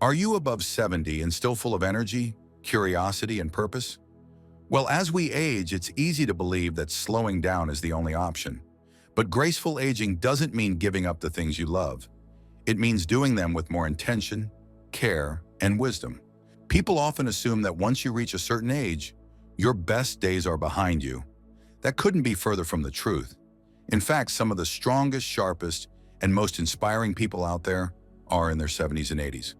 Are you above 70 and still full of energy, curiosity, and purpose? Well, as we age, it's easy to believe that slowing down is the only option. But graceful aging doesn't mean giving up the things you love. It means doing them with more intention, care, and wisdom. People often assume that once you reach a certain age, your best days are behind you. That couldn't be further from the truth. In fact, some of the strongest, sharpest, and most inspiring people out there are in their 70s and 80s.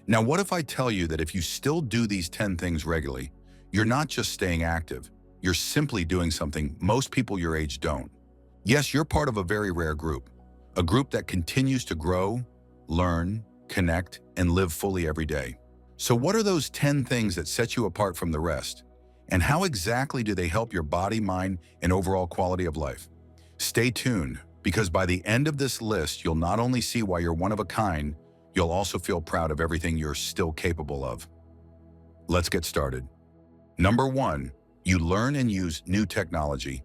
Now, what if I tell you that if you still do these 10 things regularly, you're not just staying active, you're simply doing something most people your age don't. Yes, you're part of a very rare group, a group that continues to grow, learn, connect, and live fully every day. So what are those 10 things that set you apart from the rest? And how exactly do they help your body, mind, and overall quality of life? Stay tuned, because by the end of this list, you'll not only see why you're one of a kind, you'll also feel proud of everything you're still capable of. Let's get started. Number 1, you learn and use new technology.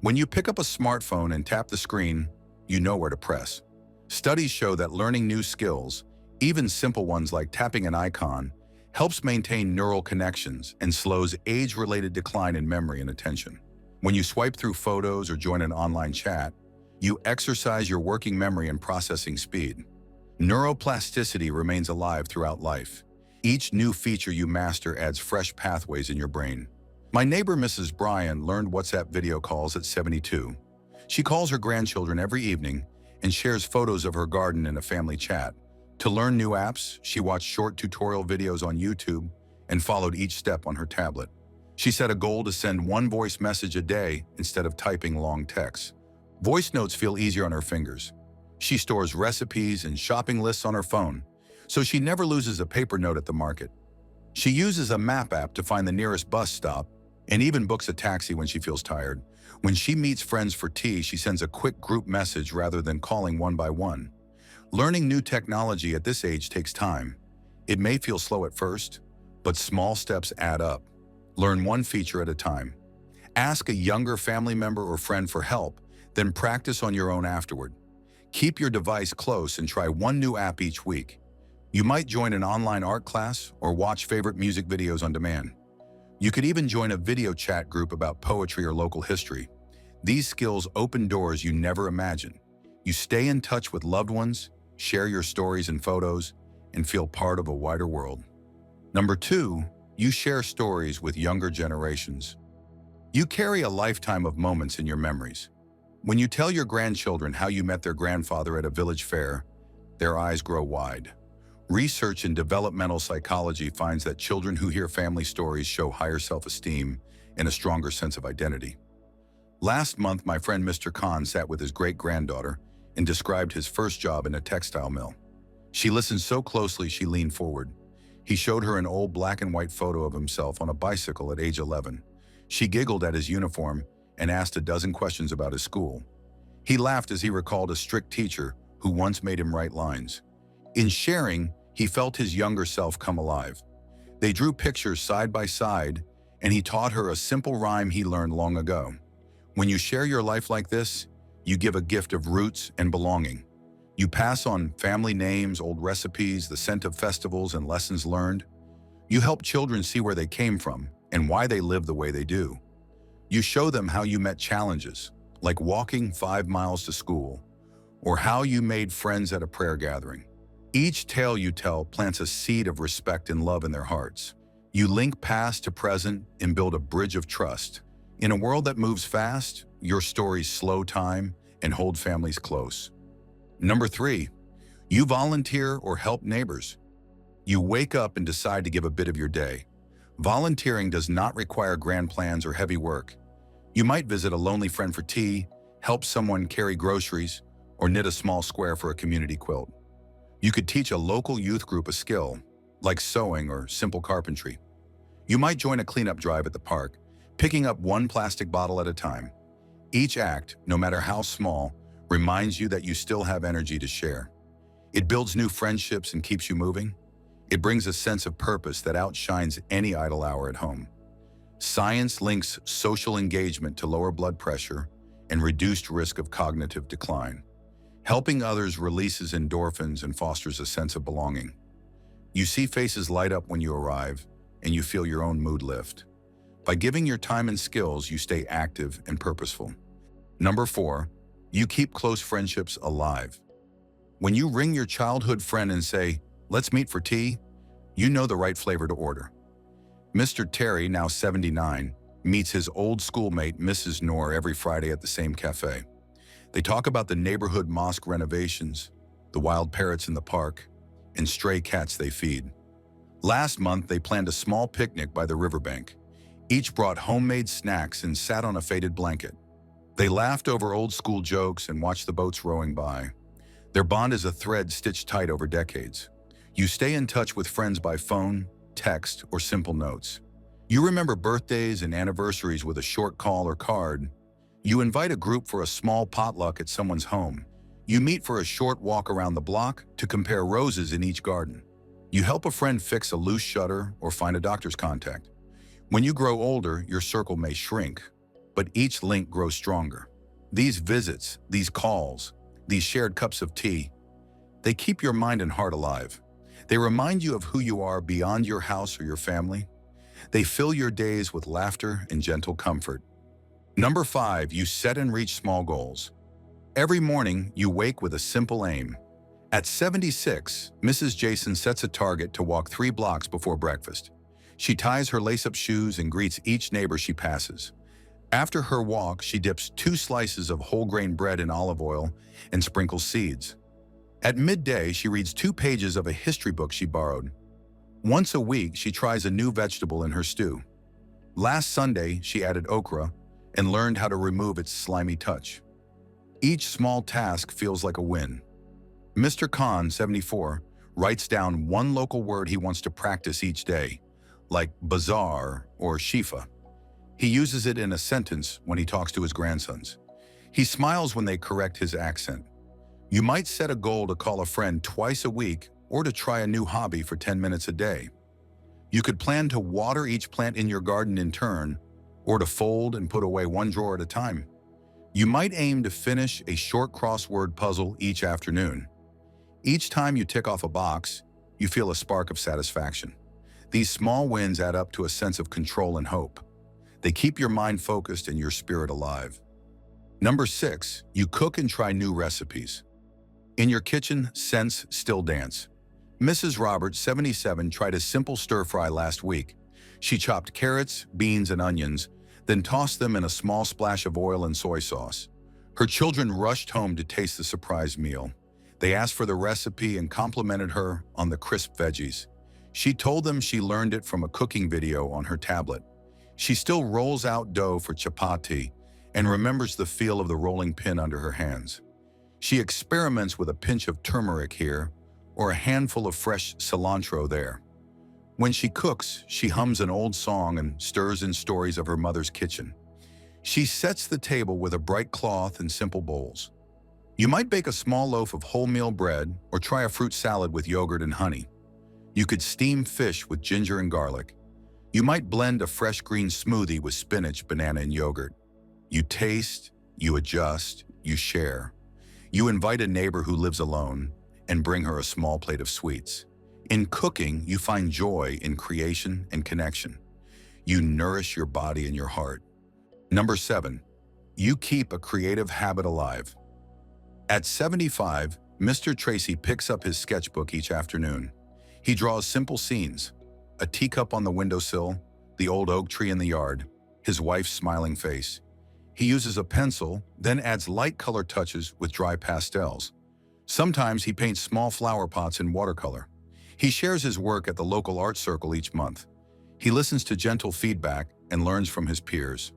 When you pick up a smartphone and tap the screen, you know where to press. Studies show that learning new skills, even simple ones like tapping an icon, helps maintain neural connections and slows age-related decline in memory and attention. When you swipe through photos or join an online chat, you exercise your working memory and processing speed. Neuroplasticity remains alive throughout life. Each new feature you master adds fresh pathways in your brain. My neighbor, Mrs. Bryan, learned WhatsApp video calls at 72. She calls her grandchildren every evening and shares photos of her garden in a family chat. To learn new apps, she watched short tutorial videos on YouTube and followed each step on her tablet. She set a goal to send one voice message a day instead of typing long texts. Voice notes feel easier on her fingers. She stores recipes and shopping lists on her phone, so she never loses a paper note at the market. She uses a map app to find the nearest bus stop and even books a taxi when she feels tired. When she meets friends for tea, she sends a quick group message rather than calling one by one. Learning new technology at this age takes time. It may feel slow at first, but small steps add up. Learn one feature at a time. Ask a younger family member or friend for help, then practice on your own afterward. Keep your device close and try one new app each week. You might join an online art class or watch favorite music videos on demand. You could even join a video chat group about poetry or local history. These skills open doors you never imagined. You stay in touch with loved ones, share your stories and photos, and feel part of a wider world. Number 2, you share stories with younger generations. You carry a lifetime of moments in your memories. When you tell your grandchildren how you met their grandfather at a village fair, their eyes grow wide. Research in developmental psychology finds that children who hear family stories show higher self-esteem and a stronger sense of identity. Last month, my friend Mr. Khan sat with his great-granddaughter and described his first job in a textile mill. She listened so closely she leaned forward. He showed her an old black and white photo of himself on a bicycle at age 11. She giggled at his uniform and asked a dozen questions about his school. He laughed as he recalled a strict teacher who once made him write lines. In sharing, he felt his younger self come alive. They drew pictures side by side, and he taught her a simple rhyme he learned long ago. When you share your life like this, you give a gift of roots and belonging. You pass on family names, old recipes, the scent of festivals, and lessons learned. You help children see where they came from and why they live the way they do. You show them how you met challenges, like walking 5 miles to school, or how you made friends at a prayer gathering. Each tale you tell plants a seed of respect and love in their hearts. You link past to present and build a bridge of trust. In a world that moves fast, your stories slow time and hold families close. Number 3, you volunteer or help neighbors. You wake up and decide to give a bit of your day. Volunteering does not require grand plans or heavy work. You might visit a lonely friend for tea, help someone carry groceries, or knit a small square for a community quilt. You could teach a local youth group a skill, like sewing or simple carpentry. You might join a cleanup drive at the park, picking up one plastic bottle at a time. Each act, no matter how small, reminds you that you still have energy to share. It builds new friendships and keeps you moving. It brings a sense of purpose that outshines any idle hour at home. Science links social engagement to lower blood pressure and reduced risk of cognitive decline. Helping others releases endorphins and fosters a sense of belonging. You see faces light up when you arrive, and you feel your own mood lift. By giving your time and skills, you stay active and purposeful. Number 4, you keep close friendships alive. When you ring your childhood friend and say, "Let's meet for tea," you know the right flavor to order. Mr. Terry, now 79, meets his old schoolmate Mrs. Noor every Friday at the same cafe. They talk about the neighborhood mosque renovations, the wild parrots in the park, and stray cats they feed. Last month, they planned a small picnic by the riverbank. Each brought homemade snacks and sat on a faded blanket. They laughed over old school jokes and watched the boats rowing by. Their bond is a thread stitched tight over decades. You stay in touch with friends by phone, text, or simple notes. You remember birthdays and anniversaries with a short call or card. You invite a group for a small potluck at someone's home. You meet for a short walk around the block to compare roses in each garden. You help a friend fix a loose shutter or find a doctor's contact. When you grow older, your circle may shrink, but each link grows stronger. These visits, these calls, these shared cups of tea, they keep your mind and heart alive. They remind you of who you are beyond your house or your family. They fill your days with laughter and gentle comfort. Number 5, you set and reach small goals. Every morning, you wake with a simple aim. At 76, Mrs. Jason sets a target to walk 3 blocks before breakfast. She ties her lace-up shoes and greets each neighbor she passes. After her walk, she dips 2 slices of whole grain bread in olive oil and sprinkles seeds. At midday, she reads 2 pages of a history book she borrowed. Once a week, she tries a new vegetable in her stew. Last Sunday, she added okra and learned how to remove its slimy touch. Each small task feels like a win. Mr. Khan, 74, writes down 1 local word he wants to practice each day, like bazaar or shifa. He uses it in a sentence when he talks to his grandsons. He smiles when they correct his accent. You might set a goal to call a friend twice a week or to try a new hobby for 10 minutes a day. You could plan to water each plant in your garden in turn, or to fold and put away 1 drawer at a time. You might aim to finish a short crossword puzzle each afternoon. Each time you tick off a box, you feel a spark of satisfaction. These small wins add up to a sense of control and hope. They keep your mind focused and your spirit alive. Number 6, you cook and try new recipes. In your kitchen, scents still dance. Mrs. Roberts, 77, tried a simple stir-fry last week. She chopped carrots, beans, and onions, then tossed them in a small splash of oil and soy sauce. Her children rushed home to taste the surprise meal. They asked for the recipe and complimented her on the crisp veggies. She told them she learned it from a cooking video on her tablet. She still rolls out dough for chapati and remembers the feel of the rolling pin under her hands. She experiments with a pinch of turmeric here or a handful of fresh cilantro there. When she cooks, she hums an old song and stirs in stories of her mother's kitchen. She sets the table with a bright cloth and simple bowls. You might bake a small loaf of wholemeal bread or try a fruit salad with yogurt and honey. You could steam fish with ginger and garlic. You might blend a fresh green smoothie with spinach, banana, and yogurt. You taste, you adjust, you share. You invite a neighbor who lives alone and bring her a small plate of sweets. In cooking, you find joy in creation and connection. You nourish your body and your heart. Number 7, you keep a creative habit alive. At 75, Mr. Tracy picks up his sketchbook each afternoon. He draws simple scenes: a teacup on the windowsill, the old oak tree in the yard, his wife's smiling face. He uses a pencil, then adds light color touches with dry pastels. Sometimes he paints small flower pots in watercolor. He shares his work at the local art circle each month. He listens to gentle feedback and learns from his peers.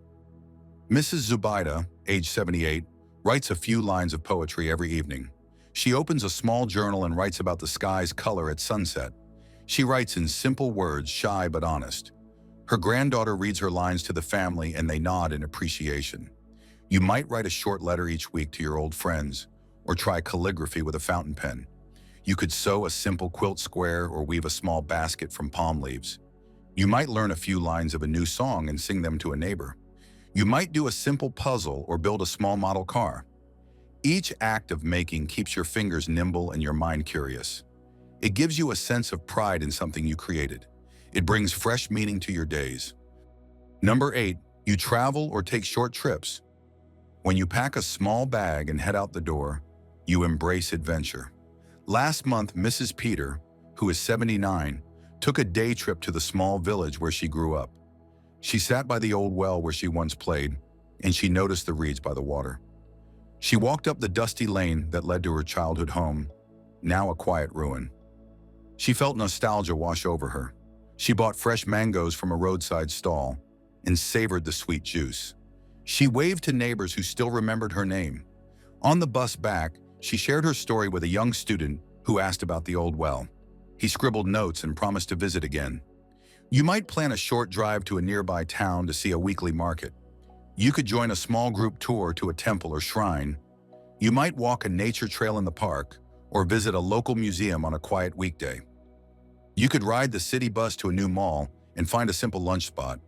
Mrs. Zubaida, age 78, writes a few lines of poetry every evening. She opens a small journal and writes about the sky's color at sunset. She writes in simple words, shy but honest. Her granddaughter reads her lines to the family and they nod in appreciation. You might write a short letter each week to your old friends, or try calligraphy with a fountain pen. You could sew a simple quilt square or weave a small basket from palm leaves. You might learn a few lines of a new song and sing them to a neighbor. You might do a simple puzzle or build a small model car. Each act of making keeps your fingers nimble and your mind curious. It gives you a sense of pride in something you created. It brings fresh meaning to your days. Number 8, you travel or take short trips. When you pack a small bag and head out the door, you embrace adventure. Last month, Mrs. Peter, who is 79, took a day trip to the small village where she grew up. She sat by the old well where she once played, and she noticed the reeds by the water. She walked up the dusty lane that led to her childhood home, now a quiet ruin. She felt nostalgia wash over her. She bought fresh mangoes from a roadside stall and savored the sweet juice. She waved to neighbors who still remembered her name. On the bus back, she shared her story with a young student who asked about the old well. He scribbled notes and promised to visit again. You might plan a short drive to a nearby town to see a weekly market. You could join a small group tour to a temple or shrine. You might walk a nature trail in the park or visit a local museum on a quiet weekday. You could ride the city bus to a new mall and find a simple lunch spot.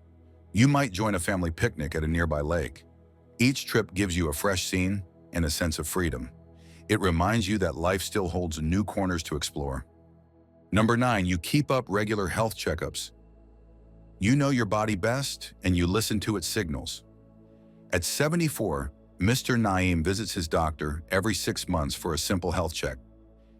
You might join a family picnic at a nearby lake. Each trip gives you a fresh scene and a sense of freedom. It reminds you that life still holds new corners to explore. Number 9, you keep up regular health checkups. You know your body best and you listen to its signals. At 74, Mr. Naeem visits his doctor every 6 months for a simple health check.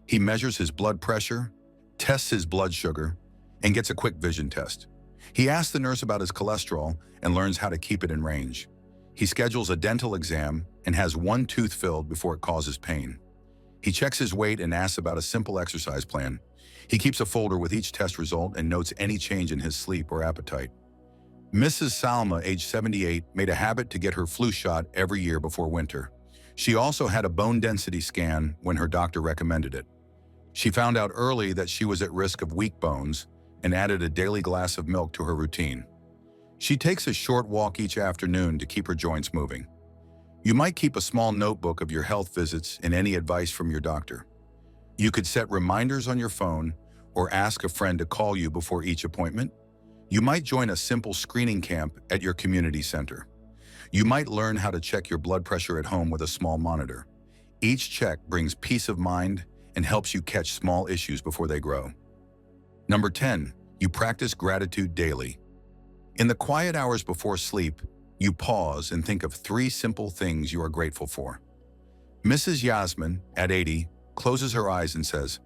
He measures his blood pressure, tests his blood sugar, and gets a quick vision test. He asks the nurse about his cholesterol and learns how to keep it in range. He schedules a dental exam and has one tooth filled before it causes pain. He checks his weight and asks about a simple exercise plan. He keeps a folder with each test result and notes any change in his sleep or appetite. Mrs. Salma, age 78, made a habit to get her flu shot every year before winter. She also had a bone density scan when her doctor recommended it. She found out early that she was at risk of weak bones and added a daily glass of milk to her routine. She takes a short walk each afternoon to keep her joints moving. You might keep a small notebook of your health visits and any advice from your doctor. You could set reminders on your phone or ask a friend to call you before each appointment. You might join a simple screening camp at your community center. You might learn how to check your blood pressure at home with a small monitor. Each check brings peace of mind and helps you catch small issues before they grow. Number 10, you practice gratitude daily. In the quiet hours before sleep, you pause and think of 3 simple things you are grateful for. Mrs. Yasmin, at 80, closes her eyes and says,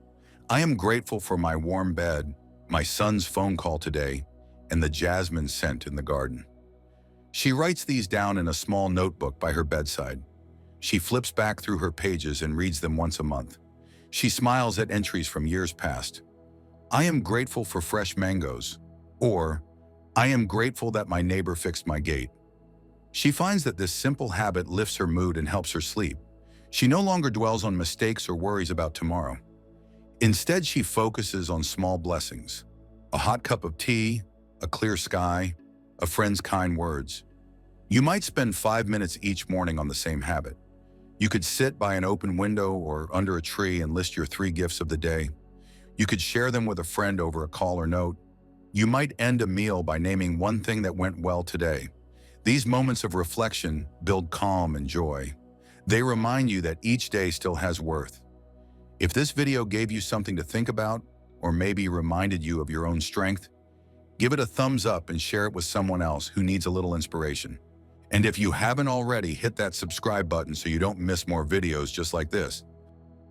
"I am grateful for my warm bed, my son's phone call today, and the jasmine scent in the garden." She writes these down in a small notebook by her bedside. She flips back through her pages and reads them once a month. She smiles at entries from years past. "I am grateful for fresh mangoes," or "I am grateful that my neighbor fixed my gate." She finds that this simple habit lifts her mood and helps her sleep. She no longer dwells on mistakes or worries about tomorrow. Instead, she focuses on small blessings: a hot cup of tea, a clear sky, a friend's kind words. You might spend 5 minutes each morning on the same habit. You could sit by an open window or under a tree and list your 3 gifts of the day. You could share them with a friend over a call or note. You might end a meal by naming one thing that went well today. These moments of reflection build calm and joy. They remind you that each day still has worth. If this video gave you something to think about, or maybe reminded you of your own strength, give it a thumbs up and share it with someone else who needs a little inspiration. And if you haven't already, hit that subscribe button so you don't miss more videos just like this.